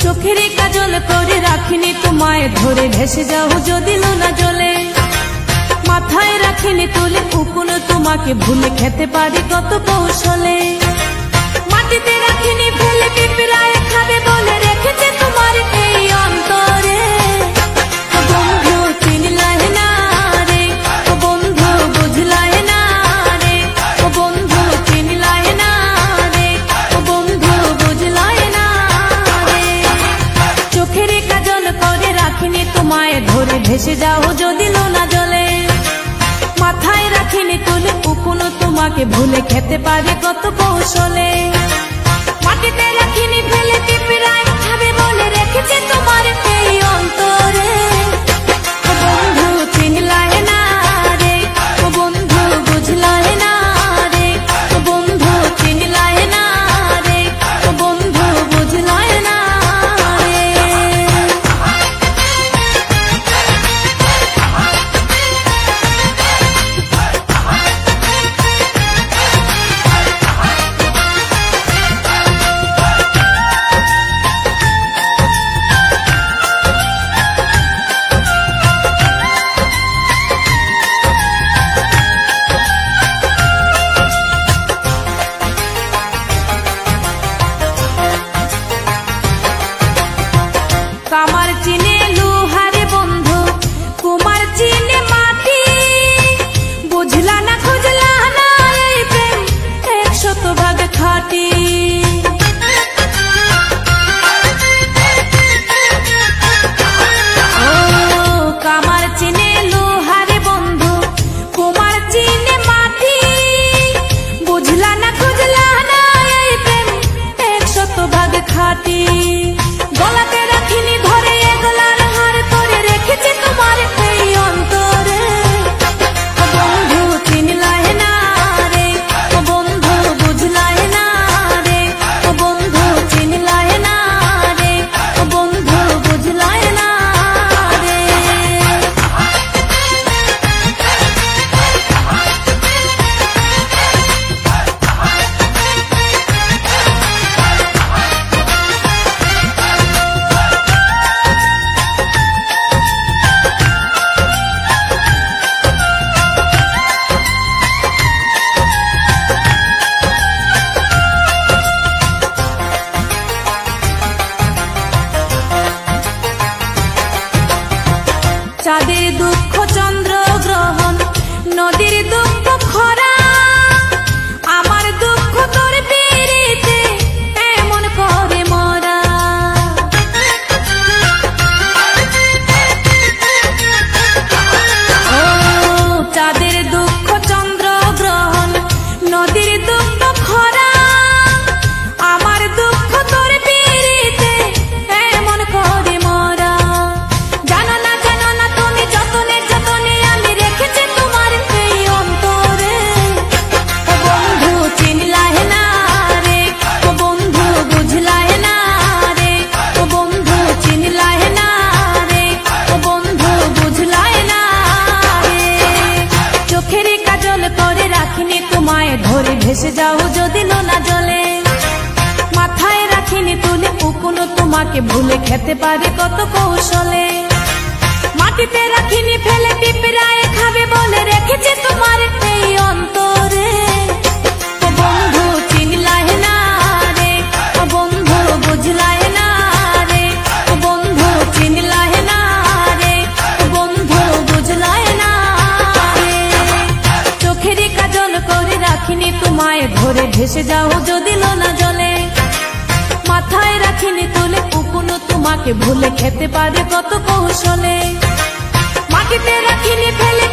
চোখের কাজল করে রাখিনি তোমায় ধরে ভেসে যাও যদি লোনা জলে মাথায় রাখিনি তুলে উকুন তোমাকে ভুলে খেতে পারি কত কৌশলে মাটিতে রাখিনি ফেলে পিঁপড়ায় খাবে বলে রেখেছে তোমার এই অন্তরে বন্ধু চিনলাই না রে ও বন্ধু বুঝলাই না রে ও বন্ধু চিনলাই না রে ও বন্ধু বুঝলাই না রে চোখের কাজল করে রাখিনি তোমায় ধরে ভেসে যাও যদি লোনা জলে মাথায় রাখিনি তুলে উকুন তোমাকে ভুলে খেতে পারে কত কৌশলে মাটিতে রাখিনি ফেলে পিঁপড়ায় খাবে বলে রেখেছে তোমার এই অন্তরে ও বন্ধু চিনলাই না রে ও বন্ধু বুঝলাই না রে ও বন্ধু চিনলাই না রে ও বন্ধু বুঝলাই না রে কামার চিনে লোহারে বন্ধু কুমার চিনে মাটি বুঝলা না খুঁজলা না এই প্রেম 100% খাঁটি কামার চিনে লোহারে বন্ধু কুমার চিনে মাটি বুঝলা না খুঁজলা না এই প্রেম 100% খাঁটি গলাতে রাখিনি ধরে এগলার হার করে রেখেছে তোমার এই অন্তরে ও বন্ধু চিনলাই না রে ও বন্ধু বুঝলাই না রে ও বন্ধু চিনলাই না রে ও বন্ধু বুঝলাই না রে চাঁদের দুঃখ চন্দ্র গ্রহণ নদীর দুঃখ খরা আমার দুঃখ তোর পিরিতে এমন করে মরা ও চাঁদের দুঃখ চন্দ্র গ্রহণ নদীর দুঃখ খরা আমার দুঃখ তোর পিরিতে এমন করে মরা জানো না তুমি যতনে যতনে আমি রেখেছি তোমার এই অন্তরে ও বন্ধু চিনলাই না রে ও বন্ধু বুঝলাই না রে ও বন্ধু চিনলাই না রে ও বন্ধু বুঝলাই না রে চোখের কাজল করে রাখিনি তোমায় ধরে ভেসে যাও যদি লোনা জলে মাথায় রাখিনি তুলে উকুন তোমাকে ভুলে খেতে পারে কত কৌশলে মাটিতে রাখিনি ফেলে পিঁপড়ায় খাবে বলে রেখেছে তোমার এই অন্তরে ও বন্ধু চিনলাই না রে ও বন্ধু বুঝলাই না রে ও বন্ধু চিনলাই না রে ও বন্ধু বুঝলাই না রে চোখের কাজল করে রাখিনি তোমায় ধরে ভেসে যাও যদি লোনা জলে মাথায় রাখিনি তুলে উকুন তোমাকে ভুলে খেতে পারে কত কৌশলে মাটিতে রাখিনি ফেলে